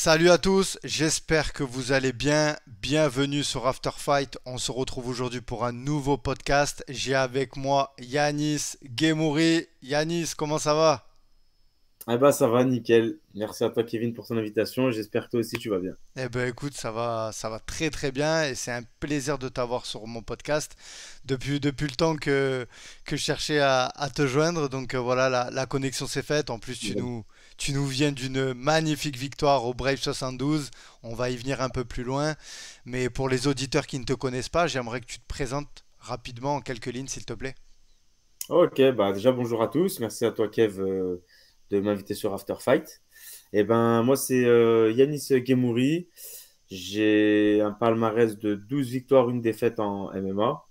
Salut à tous, j'espère que vous allez bien. Bienvenue sur After Fight. On se retrouve aujourd'hui pour un nouveau podcast. J'ai avec moi Yanis Gemouri. Yanis, comment ça va? Ah bah ça va, nickel. Merci à toi Kevin pour ton invitation. J'espère que toi aussi tu vas bien. Eh ben écoute, ça va très très bien et c'est un plaisir de t'avoir sur mon podcast depuis le temps que je cherchais à te joindre. Donc voilà, la connexion s'est faite. En plus, tu nous viens d'une magnifique victoire au Brave 72. On va y venir un peu plus loin. Mais pour les auditeurs qui ne te connaissent pas, j'aimerais que tu te présentes rapidement en quelques lignes, s'il te plaît. Ok, bah déjà bonjour à tous. Merci à toi Kev de m'inviter sur After Fight. Et ben moi c'est Yanis Gemouri. J'ai un palmarès de 12 victoires, une défaite en MMA.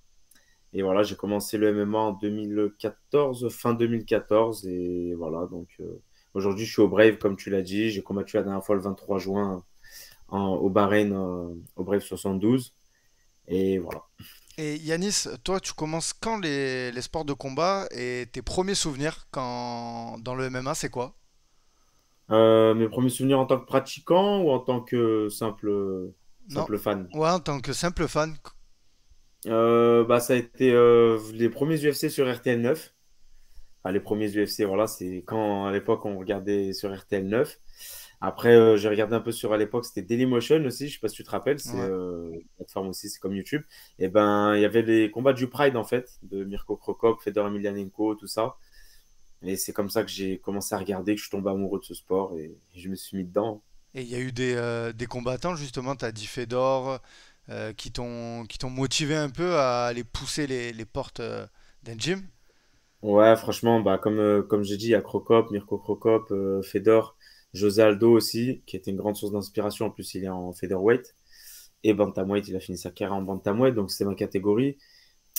Et voilà, j'ai commencé le MMA en 2014, fin 2014. Et voilà, donc aujourd'hui je suis au Brave comme tu l'as dit. J'ai combattu la dernière fois le 23 juin au Bahreïn, au Brave 72. Et voilà. Et Yanis, toi, tu commences quand les sports de combat et tes premiers souvenirs dans le MMA, c'est quoi? Mes premiers souvenirs en tant que pratiquant ou en tant que Non. simple fan? Ouais, en tant que simple fan. Bah, ça a été les premiers UFC sur RTL 9. Enfin, les premiers UFC, voilà, c'est quand à l'époque on regardait sur RTL 9. Après, j'ai regardé un peu sur à l'époque, c'était Dailymotion aussi, je sais pas si tu te rappelles, c'est Ouais. une plateforme aussi, c'est comme YouTube. Et ben, il y avait les combats du Pride en fait, de Mirko Cro Cop, Fedor Emelianenko, tout ça. Et c'est comme ça que j'ai commencé à regarder, que je suis tombé amoureux de ce sport et je me suis mis dedans. Et il y a eu des combattants, justement, t'as dit Fedor, qui t'ont motivé un peu à aller pousser les portes d'un gym. Ouais, franchement, bah, comme j'ai dit, il y a Crocop, Mirko Crocop, Fedor, José Aldo aussi, qui était une grande source d'inspiration. En plus, il est en featherweight et bantamweight. Il a fini sa carrière en bantamweight, donc c'est ma catégorie.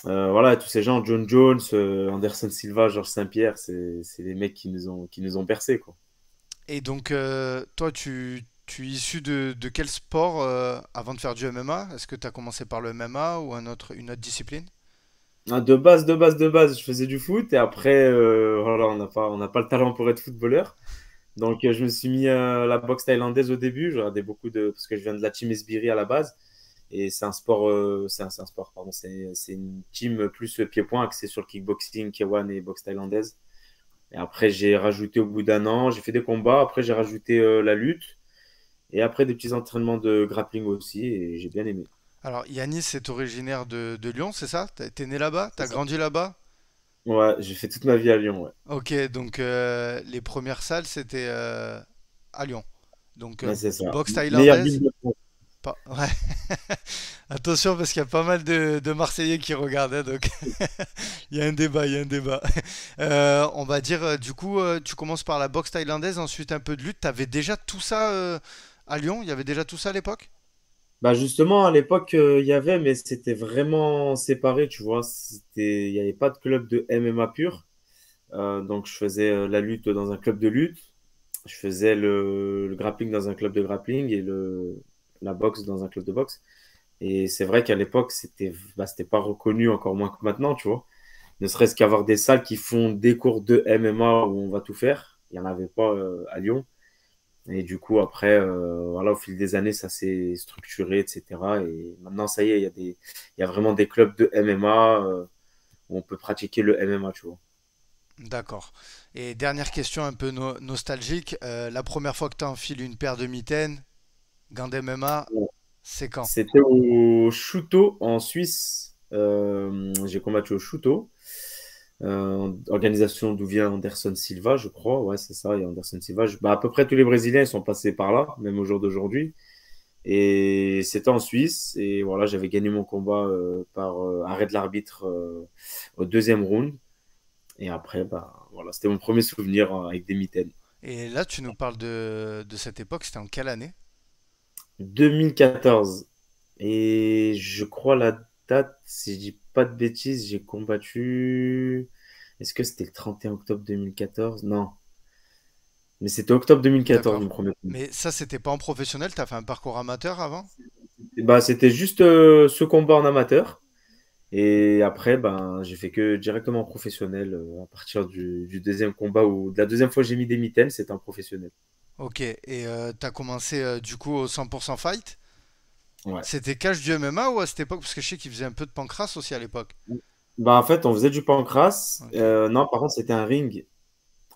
Voilà, tous ces gens, John Jones, Anderson Silva, Georges Saint-Pierre, c'est les mecs qui nous ont bercés, quoi. Et donc, toi, tu es issu de quel sport avant de faire du MMA? Est-ce que tu as commencé par le MMA ou une autre discipline? Ah, de base, je faisais du foot et après, voilà, on n'a pas le talent pour être footballeur. Donc, je me suis mis à la boxe thaïlandaise au début. Je regardais beaucoup parce que je viens de la team Esbiri à la base. Et c'est un sport, c'est un sport, pardon. C'est une team plus pied-point axée sur le kickboxing, K1 et boxe thaïlandaise. Et après, j'ai rajouté au bout d'un an, j'ai fait des combats. Après, j'ai rajouté la lutte. Et après, des petits entraînements de grappling aussi. Et j'ai bien aimé. Alors, Yanis est originaire de Lyon, c'est ça? T'es né là-bas? C'est T'as ça. grandi là-bas? Ouais, j'ai fait toute ma vie à Lyon. Ouais, Ok, donc les premières salles, c'était à Lyon. Donc, ouais c'est ça. boxe Meilleure thaïlandaise? ville de France. Ouais. Attention parce qu'il y a pas mal de Marseillais qui regardent, hein, donc il y a un débat, il y a un débat. On va dire, du coup, tu commences par la boxe thaïlandaise, ensuite un peu de lutte. T'avais déjà tout ça à Lyon? Il y avait déjà tout ça à l'époque? Bah justement, à l'époque, il y avait, mais c'était vraiment séparé, tu vois. Il n'y avait pas de club de MMA pur. Donc, je faisais la lutte dans un club de lutte. Je faisais le grappling dans un club de grappling et la boxe dans un club de boxe. Et c'est vrai qu'à l'époque, c'était pas reconnu encore moins que maintenant, tu vois. Ne serait-ce qu'avoir des salles qui font des cours de MMA où on va tout faire. Il n'y en avait pas à Lyon. Et du coup, après, voilà, au fil des années, ça s'est structuré, etc. Et maintenant, ça y est, il y a vraiment des clubs de MMA où on peut pratiquer le MMA, tu vois. D'accord. Et dernière question un peu nostalgique. La première fois que tu enfiles une paire de mitaines, gants MMA, c'est quand? C'était au Shuto en Suisse. J'ai combattu au Shuto, organisation d'où vient Anderson Silva, je crois. Ouais, c'est ça, il y a Anderson Silva. Bah, à peu près tous les Brésiliens ils sont passés par là, même au jour d'aujourd'hui. Et c'était en Suisse. Et voilà, j'avais gagné mon combat par arrêt de l'arbitre au deuxième round. Et après, bah, voilà, c'était mon premier souvenir avec des mitaines. Et là, tu nous parles de cette époque, c'était en quelle année? 2014. Et je crois la date, si je dis pas de bêtises, j'ai combattu. Est-ce que c'était le 31 octobre 2014? Non. Mais c'était octobre 2014, mon D'accord. premier combat. Mais ça, c'était pas en professionnel, t'as fait un parcours amateur avant? Et bah, c'était juste ce combat en amateur. Et après, ben, j'ai fait que directement en professionnel à partir du deuxième combat ou de la deuxième fois que j'ai mis des mitaines, c'était en professionnel. Ok, et t'as commencé du coup au 100% fight? Ouais. C'était cash du MMA ou à cette époque? Parce que je sais qu'il faisait un peu de pancrace aussi à l'époque. Bah, en fait, on faisait du pancrace. Ok. Non, par contre, c'était un ring.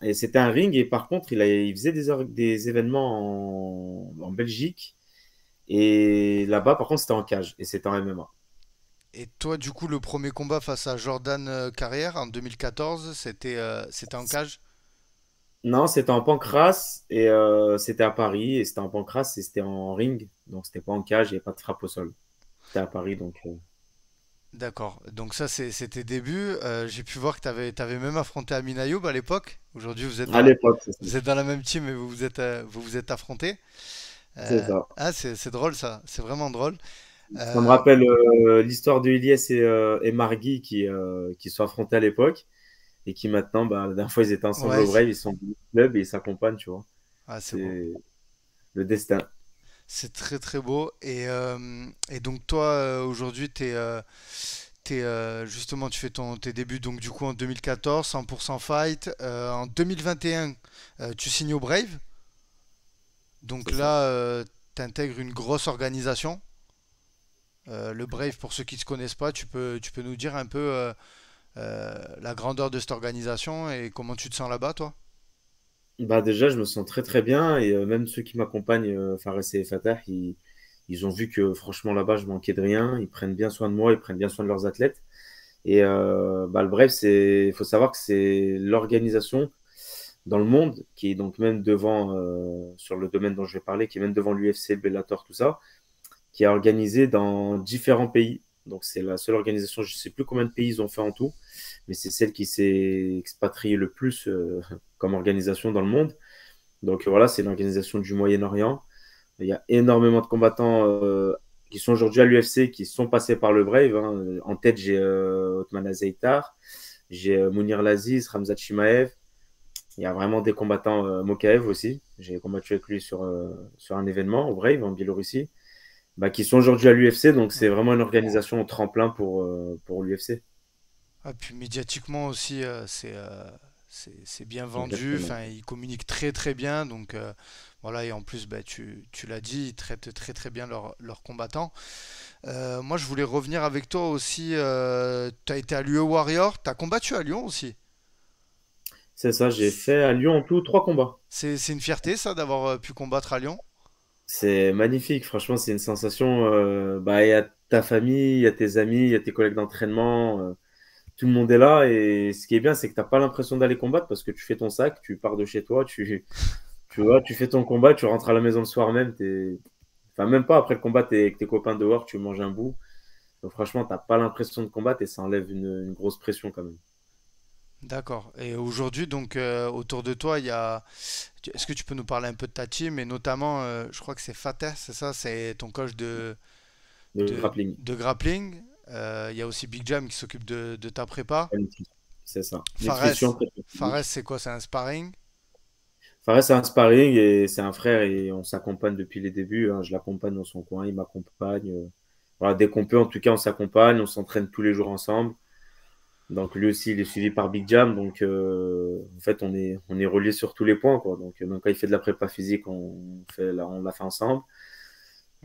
Et c'était un ring, et par contre, il faisait des événements en Belgique. Et là-bas, par contre, c'était en cage. Et c'était en MMA. Et toi, du coup, le premier combat face à Jordan Carrière en 2014, c'était en cage? Non, c'était en pancrace. Et c'était à Paris. Et c'était en pancrace. Et c'était en ring. Donc, c'était pas en cage. Il n'y avait pas de frappe au sol. C'était à Paris. Donc, D'accord. Donc ça, c'est tes débuts. J'ai pu voir que t'avais même affronté Amin Ayoub à l'époque. Aujourd'hui, à l'époque, c'est ça. vous êtes dans la même team et vous vous êtes affrontés. C'est ça. Ah, c'est drôle ça. C'est vraiment drôle. Ça me Euh, rappelle l'histoire de Ilyes et Margui qui se sont affrontés à l'époque. Et qui maintenant, bah, la dernière fois, ils étaient ensemble ouais, au Brave. Ils sont au club et ils s'accompagnent, tu vois. ah, c'est beau. C'est le destin. C'est très très beau. Et donc toi, aujourd'hui, justement, tu fais tes débuts donc du coup en 2014, 100% fight. En 2021, tu signes au Brave. Donc C'est ça. là, tu intègres une grosse organisation. Le Brave, pour ceux qui ne se connaissent pas, tu peux nous dire un peu la grandeur de cette organisation et comment tu te sens là-bas, toi? Bah déjà, je me sens très très bien et même ceux qui m'accompagnent, Fares et Fatah, ils ont vu que franchement là-bas, je manquais de rien. Ils prennent bien soin de moi, ils prennent bien soin de leurs athlètes. Et bah, le bref, il faut savoir que c'est l'organisation dans le monde qui est donc même devant, sur le domaine dont je vais parler, qui est même devant l'UFC, le Bellator, tout ça, qui est organisée dans différents pays. Donc c'est la seule organisation, je ne sais plus combien de pays ils ont fait en tout, mais c'est celle qui s'est expatriée le plus comme organisation dans le monde. Donc voilà, c'est l'organisation du Moyen-Orient. Il y a énormément de combattants qui sont aujourd'hui à l'UFC, qui sont passés par le Brave, hein. En tête, j'ai Othman Azaitar, j'ai Mounir Laziz, Ramzat Chimaev. Il y a vraiment des combattants, Mokaev aussi. J'ai combattu avec lui sur un événement au Brave en Biélorussie, bah, qui sont aujourd'hui à l'UFC. Donc c'est Ouais. vraiment une organisation au tremplin pour l'UFC. Ah, puis médiatiquement aussi, c'est bien vendu. Exactement. Enfin, ils communiquent très très bien. Donc voilà, et en plus, bah, tu l'as dit, ils traitent très très bien leurs combattants. Moi, je voulais revenir avec toi aussi. Tu as été à l'UE Warrior, tu as combattu à Lyon aussi. C'est ça, j'ai fait à Lyon en tout 3 combats. C'est une fierté, ça, d'avoir pu combattre à Lyon. C'est magnifique, franchement, c'est une sensation. Bah, il y a ta famille, il y a tes amis, il y a tes collègues d'entraînement, tout le monde est là. Et ce qui est bien, c'est que t'as pas l'impression d'aller combattre parce que tu fais ton sac, tu pars de chez toi, tu vois, tu fais ton combat, tu rentres à la maison le soir même. Enfin, même pas après le combat, t'es avec tes copains dehors, tu manges un bout. Donc, franchement, t'as pas l'impression de combattre et ça enlève une grosse pression quand même. D'accord. Et aujourd'hui, donc, autour de toi, il y a. Est-ce que tu peux nous parler un peu de ta team et notamment, je crois que c'est Fateh, c'est ça, c'est ton coach Le grappling, de grappling. Il y a aussi Big Jam qui s'occupe de ta prépa. la nutrition, c'est ça. Nutrition, Fares, prépa Fares, physique. c'est quoi? C'est un sparring? Fares, c'est un sparring et c'est un frère et on s'accompagne depuis les débuts, hein. Je l'accompagne dans son coin, il m'accompagne. Voilà, dès qu'on peut, en tout cas, on s'accompagne, on s'entraîne tous les jours ensemble. Donc lui aussi, il est suivi par Big Jam. Donc en fait, on est reliés sur tous les points, quoi. Donc même quand il fait de la prépa physique, on l'a fait ensemble.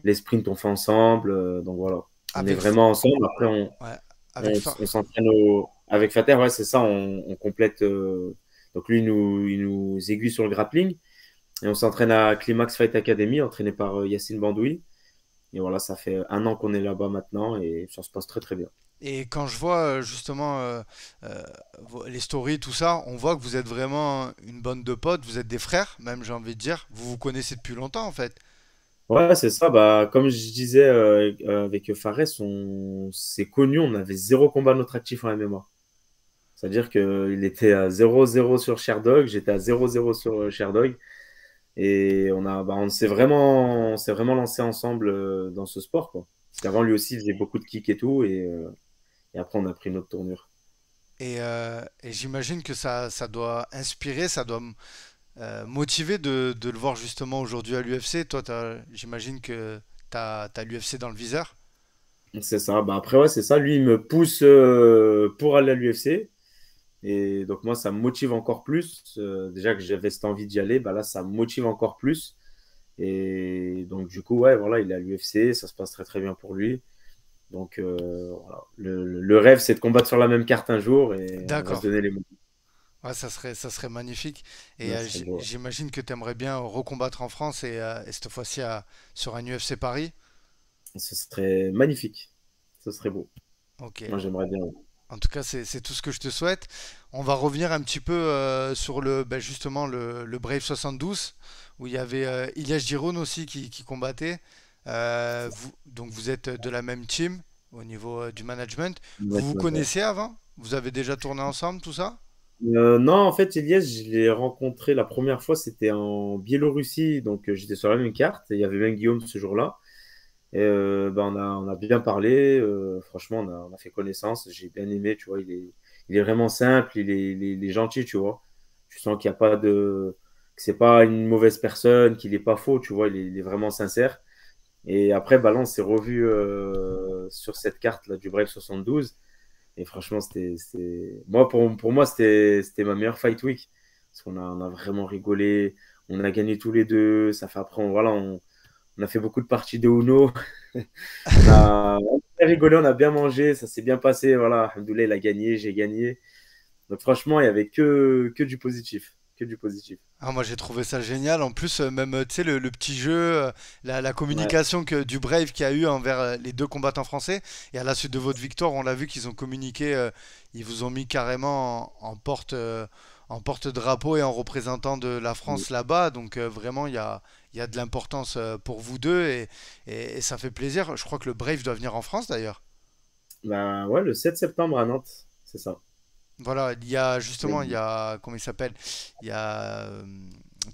Les sprints, on fait ensemble. Donc voilà, on est Avec, vraiment ensemble. Après, ouais, avec on s'entraîne avec Fater, ouais, c'est ça, on complète. Donc lui, il nous aiguille sur le grappling. Et on s'entraîne à Climax Fight Academy, entraîné par Yacine Bandoui. Et voilà, ça fait 1 an qu'on est là-bas maintenant et ça se passe très très bien. Et quand je vois justement euh, les stories, tout ça, on voit que vous êtes vraiment une bande de potes, vous êtes des frères, même j'ai envie de dire. Vous vous connaissez depuis longtemps en fait. Ouais, c'est ça. Bah, comme je disais avec Fares, on s'est connus, on avait 0 combat à notre actif en MMA. C'est-à-dire qu'il était à 0-0 sur Sherdog, j'étais à 0-0 sur Sherdog. Et on s'est vraiment lancé ensemble dans ce sport, quoi. Parce qu'avant, lui aussi, il faisait beaucoup de kicks et tout. Et après, on a pris notre tournure. Et j'imagine que ça doit inspirer, ça doit motiver de le voir justement aujourd'hui à l'UFC. Toi, j'imagine que t'as l'UFC dans le viseur. C'est ça. Bah, après, ouais, c'est ça. Lui, il me pousse pour aller à l'UFC. Et donc moi, ça me motive encore plus. Déjà que j'avais cette envie d'y aller, bah là, ça me motive encore plus. Et donc du coup, ouais, voilà, il est à l'UFC, ça se passe très très bien pour lui. Donc voilà, le rêve, c'est de combattre sur la même carte un jour et on va se D'accord. donner les mots. Ouais, ça serait magnifique. Et Ouais, ce serait beau, ouais. j'imagine que tu aimerais bien recombattre en France et cette fois-ci sur un UFC Paris. Ce serait magnifique. Ce serait beau. Ok. Moi, j'aimerais bien. En tout cas, c'est tout ce que je te souhaite. On va revenir un petit peu sur justement le Brave 72, où il y avait Ilyas Giron aussi qui combattait. Donc vous êtes de la même team au niveau du management. Ouais, Vous vous ouais. connaissez avant? Vous avez déjà tourné ensemble, tout ça? Non, en fait, Elias, je l'ai rencontré la première fois, c'était en Biélorussie, donc j'étais sur la même carte, et il y avait même Guillaume ce jour-là. Et bah, on a bien parlé, franchement, on a fait connaissance, j'ai bien aimé, tu vois, il est vraiment simple, il est gentil, tu vois. Tu sens qu'il n'y a pas de, que c'est pas une mauvaise personne, qu'il n'est pas faux, tu vois, il est vraiment sincère. Et après, bah, là, on s'est revu sur cette carte-là du Brave 72. Et franchement, moi, pour moi, c'était ma meilleure fight week. Parce qu'on a vraiment rigolé. On a gagné tous les deux. Ça fait après, voilà, on a fait beaucoup de parties de Uno. On a bien rigolé, on a bien mangé. Ça s'est bien passé. Voilà, Alhamdoulilah, il a gagné, j'ai gagné. Donc franchement, il y avait que du positif. Que du positif. Ah, moi j'ai trouvé ça génial. En plus, même tu sais, le petit jeu, la Ouais. communication du Brave qu'il y a eu envers les deux combattants français. Et à la suite de votre victoire, on l'a vu qu'ils ont communiqué, ils vous ont mis carrément en porte-drapeau et en représentant de la France là-bas. Donc vraiment, il y a de l'importance pour vous deux et ça fait plaisir. Je crois que le Brave doit venir en France d'ailleurs. Bah, ouais, le 7 septembre à Nantes. C'est ça. Voilà, il y a justement, il y a, comment il s'appelle? Il y a,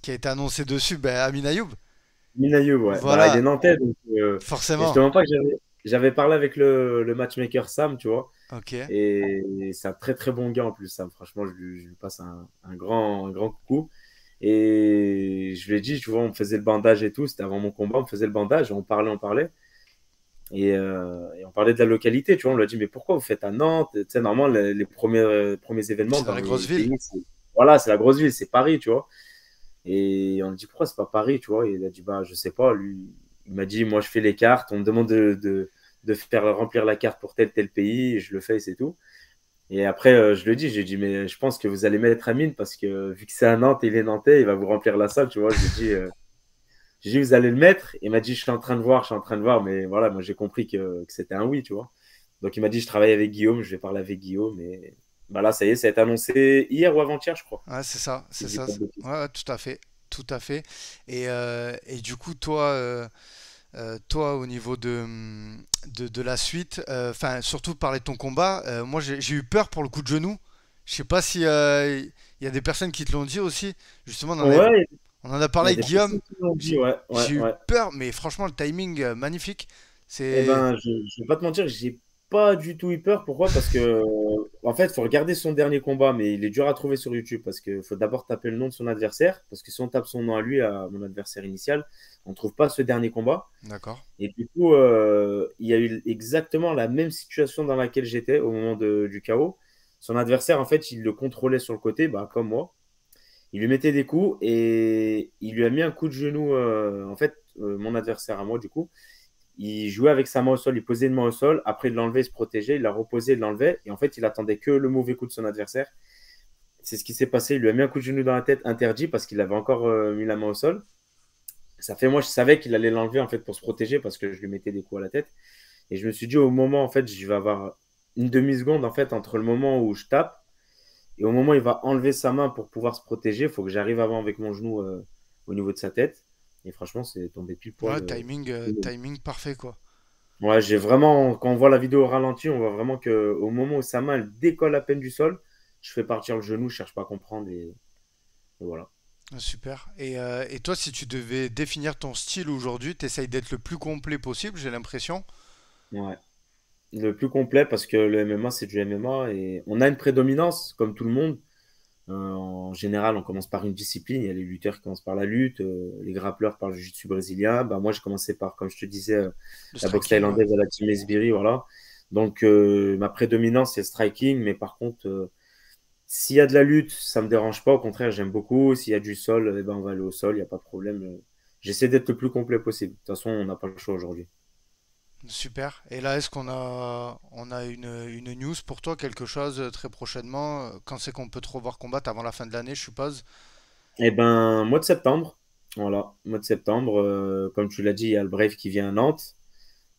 qui a été annoncé dessus, ben, Amin Ayoub. Minayo, ouais. Bah, il est Voilà, nantais, donc, et je te forcément. mens pas que j'avais parlé avec le matchmaker Sam, tu vois. Ok. Et c'est un très très bon gars en plus, Sam. Franchement, je lui passe un grand coucou. Et je lui ai dit, tu vois, on me faisait le bandage et tout. C'était avant mon combat, on me faisait le bandage. On parlait. Et on parlait de la localité, tu vois. On lui a dit, mais pourquoi vous faites à Nantes? Tu sais, normalement, les premiers événements C'est dans dans les grosses les villes. pays, voilà, c'est la grosse ville, c'est Paris, tu vois. Et on lui dit, pourquoi c'est pas Paris, tu vois? Et il a dit, bah, je sais pas. Lui, il m'a dit, moi, je fais les cartes. On me demande de faire remplir la carte pour tel pays. Et je le fais, et c'est tout. Et après, je le dis, j'ai dit, mais je pense que vous allez mettre Amine parce que vu que c'est à Nantes, il est nantais, il va vous remplir la salle, tu vois. J'ai dit, vous allez le mettre. Il m'a dit, je suis en train de voir, je suis en train de voir. Mais voilà, moi, j'ai compris que c'était un oui, tu vois. Donc, il m'a dit, je travaille avec Guillaume, je vais parler avec Guillaume. Et bah là, ça y est, ça a été annoncé hier ou avant-hier, je crois. Ouais, c'est ça, Si c'est je dis ça. pas de bêtises. Ouais, ouais, tout à fait, tout à fait. Et du coup, toi, au niveau de la suite, enfin, surtout parler de ton combat, moi, j'ai eu peur pour le coup de genou. Je sais pas si il y a des personnes qui te l'ont dit aussi. Justement, Ouais, on en a il parlé y a avec des Guillaume. personnes qui l'ont dit, J'ai ouais, ouais, j'ai eu ouais. peur, mais franchement, le timing magnifique. Eh C'est ben, je vais pas te mentir, j'ai pas du tout eu peur. Pourquoi? Parce que, en fait, faut regarder son dernier combat, mais il est dur à trouver sur YouTube parce qu'il faut d'abord taper le nom de son adversaire. Parce que si on tape son nom à lui, à mon adversaire initial, on trouve pas ce dernier combat. d'accord. Et du coup, il y a eu exactement la même situation dans laquelle j'étais au moment du KO. Son adversaire, en fait, il le contrôlait sur le côté, bah, comme moi. Il lui mettait des coups et il lui a mis un coup de genou. En fait, mon adversaire à moi, du coup. Il jouait avec sa main au sol, il posait une main au sol, après il l'enlevait, il se protégeait, il la reposait, il l'enlevait, et en fait il attendait que le mauvais coup de son adversaire. C'est ce qui s'est passé, il lui a mis un coup de genou dans la tête, interdit, parce qu'il avait encore mis la main au sol. Ça fait, moi je savais qu'il allait l'enlever en fait pour se protéger, parce que je lui mettais des coups à la tête. Et je me suis dit au moment, en fait, je vais avoir une demi-seconde en fait entre le moment où je tape et au moment où il va enlever sa main pour pouvoir se protéger, il faut que j'arrive avant avec mon genou au niveau de sa tête. Et franchement, c'est tombé pile poil. Ouais, timing parfait, quoi. Ouais, j'ai vraiment, quand on voit la vidéo au ralenti, on voit vraiment que au moment où sa main elle décolle à peine du sol, je fais partir le genou, je cherche pas à comprendre et voilà. Ah, super. Et toi, si tu devais définir ton style aujourd'hui, t'essayes d'être le plus complet possible, j'ai l'impression. Ouais. Le plus complet parce que le MMA c'est du MMA et on a une prédominance comme tout le monde. En général, on commence par une discipline. Il y a les lutteurs qui commencent par la lutte, les grappleurs par le jiu-jitsu brésilien. Bah, moi, j'ai commencé par, comme je te disais, Le la boxe striking, ouais. thaïlandaise à la Team Esbiri, voilà. Donc, ma prédominance, c'est le striking, mais par contre, S'il y a de la lutte, ça me dérange pas. Au contraire, j'aime beaucoup. S'il y a du sol, eh ben, on va aller au sol, il n'y a pas de problème. J'essaie d'être le plus complet possible. De toute façon, on n'a pas le choix aujourd'hui. Super. Et là, est-ce on a une news pour toi, quelque chose très prochainement? Quand c'est qu'on peut te revoir combattre avant la fin de l'année, je suppose? Eh ben, mois de septembre. Voilà, mois de septembre. Comme tu l'as dit, il y a le Brave qui vient à Nantes.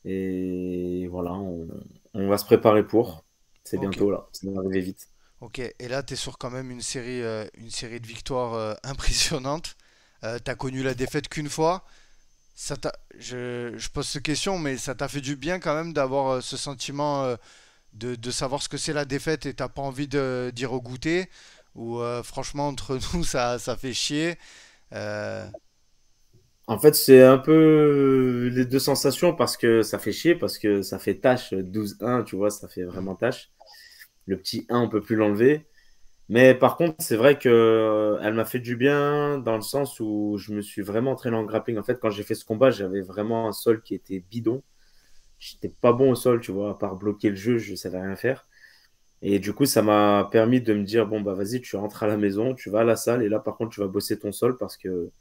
Et voilà, on va se préparer pour. C'est Ok. bientôt là. Ça va arriver vite. Ok. Et là, tu es sur quand même une série de victoires impressionnantes. T'as connu la défaite qu'une fois. Je pose cette question, mais ça t'a fait du bien quand même d'avoir ce sentiment de savoir ce que c'est la défaite et t'as pas envie d'y regoûter. Ou franchement, entre nous, ça fait chier. Euh, En fait, c'est un peu les deux sensations parce que ça fait chier, parce que ça fait tâche 12-1, tu vois, ça fait hmm. vraiment tâche. Le petit 1, on peut plus l'enlever. Mais par contre, c'est vrai que elle m'a fait du bien dans le sens où je me suis vraiment entraîné en grappling. En fait, quand j'ai fait ce combat, j'avais vraiment un sol qui était bidon. J'étais pas bon au sol, tu vois, à part bloquer le jeu, je savais rien faire. Et du coup, ça m'a permis de me dire, bon, bah vas-y, tu rentres à la maison, tu vas à la salle, et là, par contre, tu vas bosser ton sol parce que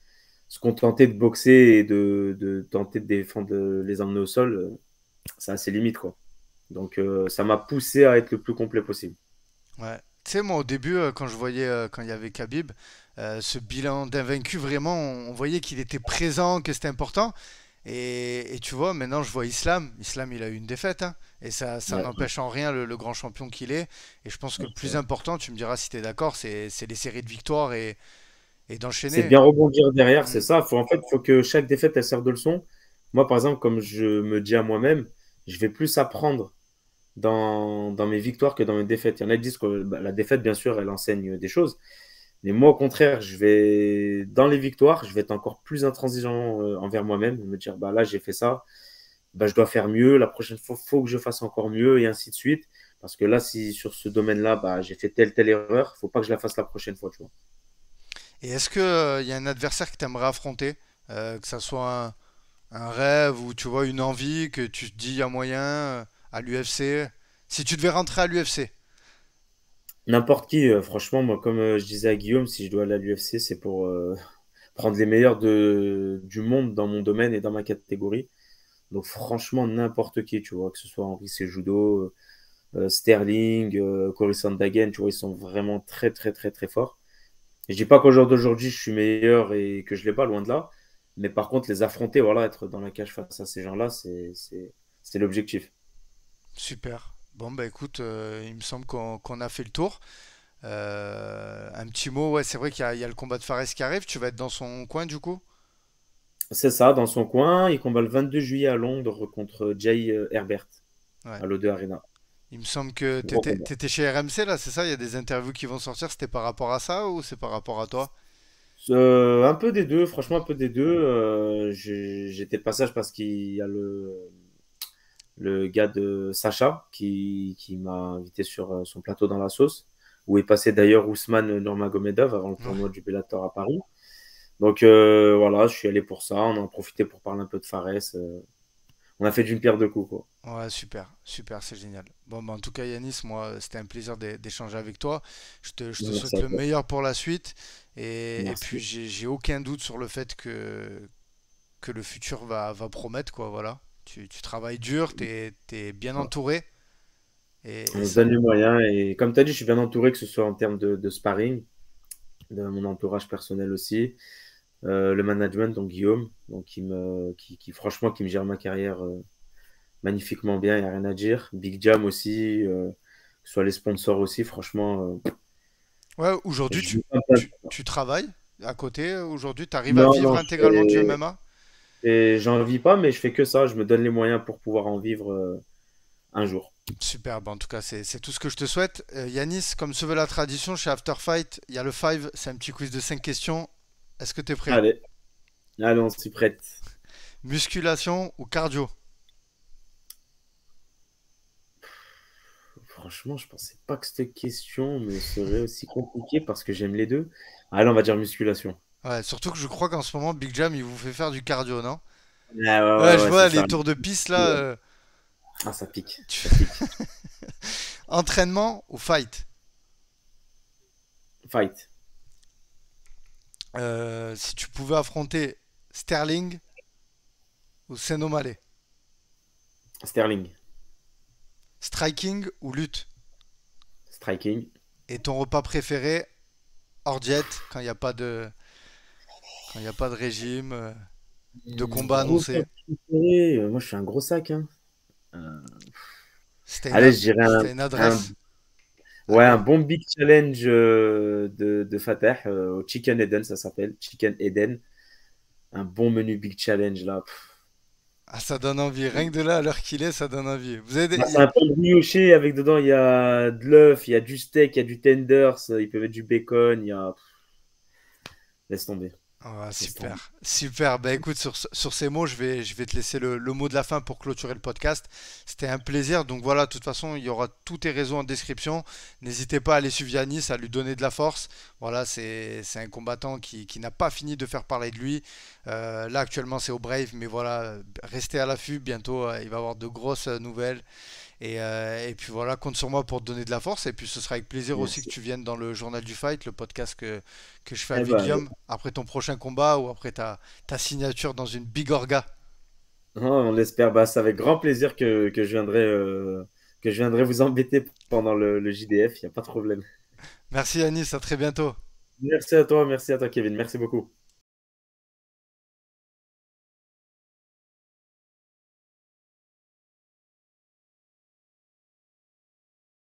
se contenter de boxer et de tenter de défendre, de les emmener au sol, ça a ses limites, quoi. Donc, ça m'a poussé à être le plus complet possible. Ouais. Tu sais, moi, au début, quand je voyais, quand il y avait Khabib, ce bilan d'invaincu, vraiment, on voyait qu'il était présent, que c'était important. Et tu vois, maintenant, je vois Islam. Islam, il a eu une défaite, hein, et ça Ouais. n'empêche en rien le grand champion qu'il est. Et je pense que le plus important, tu me diras si tu es d'accord, c'est les séries de victoires et C'est d'enchaîner. bien rebondir derrière, c'est Mm. ça. Faut, en fait, il faut que chaque défaite, elle serve de leçon. Moi, par exemple, comme je me dis à moi-même, je vais plus apprendre dans mes victoires que dans mes défaites. Il y en a qui disent que bah, la défaite, bien sûr, elle enseigne des choses. Mais moi, au contraire, dans les victoires, je vais être encore plus intransigeant envers moi-même, me dire, bah là, j'ai fait ça, bah, je dois faire mieux, la prochaine fois, il faut que je fasse encore mieux, et ainsi de suite. Parce que là, si sur ce domaine-là, bah, j'ai fait telle erreur, faut pas que je la fasse la prochaine fois, tu vois. Et est-ce que, il y a un adversaire que tu aimerais affronter, que ça soit un rêve ou tu vois une envie que tu te dis il y a moyen à l'UFC? Si tu devais rentrer à l'UFC. N'importe qui, franchement, moi, comme je disais à Guillaume, si je dois aller à l'UFC, c'est pour prendre les meilleurs du monde dans mon domaine et dans ma catégorie. Donc, franchement, n'importe qui, tu vois, que ce soit Henri Cejudo, Sterling, Cory Sandhagen, tu vois, ils sont vraiment très, très, très, très forts. Et je dis pas qu'au jour d'aujourd'hui, je suis meilleur et que je l'ai pas, loin de là. Mais par contre, les affronter, voilà, être dans la cage face à ces gens-là, c'est l'objectif. Super. Bon, bah écoute, il me semble qu'on a fait le tour. Un petit mot, ouais, c'est vrai il y a le combat de Fares qui arrive. Tu vas être dans son coin du coup? C'est ça, dans son coin. Il combat le 22 juillet à Londres contre Jay Herbert Ouais. à l'O2 Arena. Il me semble que Gros combat. t'étais chez RMC là, c'est ça? Il y a des interviews qui vont sortir. C'était par rapport à ça ou c'est par rapport à toi? Un peu des deux, franchement, un peu des deux. J'étais de passage parce qu'il y a le gars de Sacha qui m'a invité sur son plateau dans la sauce, où est passé d'ailleurs Ousmane Nurmagomedov avant le Ouais, tournoi du Bellator à Paris. Donc voilà, je suis allé pour ça. On en a profité pour parler un peu de Fares. On a fait d'une pierre deux coups, quoi. ouais, super, super, c'est génial. Bon, bah, en tout cas, Yanis, moi, c'était un plaisir d'échanger avec toi. Je te Merci souhaite à le toi. meilleur pour la suite. Et puis, Merci. j'ai aucun doute sur le fait que le futur va promettre, quoi, voilà. Tu travailles dur, t'es bien Ouais. entouré. On Et se ça, donne les moyens. Et comme tu as dit, je suis bien entouré, que ce soit en termes de sparring, de mon entourage personnel aussi. Le management, donc Guillaume, donc franchement, qui me gère ma carrière magnifiquement bien, il n'y a rien à dire. Big Jam aussi, que ce soit les sponsors aussi, franchement, ouais, aujourd'hui, je vis pas mal. tu travailles à côté. Aujourd'hui, tu arrives à Non, vivre non, intégralement du MMA? j'en vis pas, mais je fais que ça. Je me donne les moyens pour pouvoir en vivre un jour. Super, bah en tout cas, c'est tout ce que je te souhaite. Yanis, comme se veut la tradition, chez After Fight, il y a le five, c'est un petit quiz de 5 questions. Est-ce que tu es prêt? Allez, allez, on s'y prête. Musculation ou cardio? Franchement, je pensais pas que cette question me serait aussi compliquée parce que j'aime les deux. Allez, on va dire musculation. Ouais, surtout que je crois qu'en ce moment, Big Jam, il vous fait faire du cardio, non? Ah ouais, Ouais, ouais, je ouais, vois c'est les ça. tours de piste là. Ah, ça pique, Tu- ça pique. Entraînement ou fight? Fight. Si tu pouvais affronter Sterling ou Senomale, Sterling. striking ou lutte, Striking. et ton repas préféré hors diète quand il n'y a pas de quand il n'y a pas de régime, de combat Repas annoncé. préféré, moi je suis un gros sac, hein. Euh, C'était Allez, je dirais c'était une adresse. ouais, un Allez. bon big challenge de Fatah au Chicken Eden, ça s'appelle. Chicken Eden. Un bon menu big challenge là. Ah, ça donne envie. Rien que de là, à l'heure qu'il est, ça donne envie. Vous avez Bah, c'est un peu brioché avec dedans, il y a de l'œuf, il y a du steak, il y a du tenders, il peut mettre du bacon, il y a. Laisse tomber. Ah, Laisse tomber. super, super. Bah écoute, sur ces mots, je vais te laisser le mot de la fin pour clôturer le podcast. C'était un plaisir. Donc voilà, de toute façon, il y aura tous tes réseaux en description. N'hésitez pas à aller suivre Yanis, à lui donner de la force. Voilà, c'est un combattant qui n'a pas fini de faire parler de lui. Là, actuellement, c'est au Brave, mais voilà, restez à l'affût. Bientôt, il va y avoir de grosses nouvelles. Et puis voilà, compte sur moi pour te donner de la force. Et puis ce sera avec plaisir aussi que Merci. tu viennes dans le Journal du Fight, le podcast que je fais Eh avec ben, Guillaume, après ton prochain combat ou après ta signature dans une big orga. on l'espère. Bah, c'est avec grand plaisir que je viendrai vous embêter pendant le JDF, il n'y a pas de problème. Merci Anis, à très bientôt. Merci à toi, Kevin. Merci beaucoup.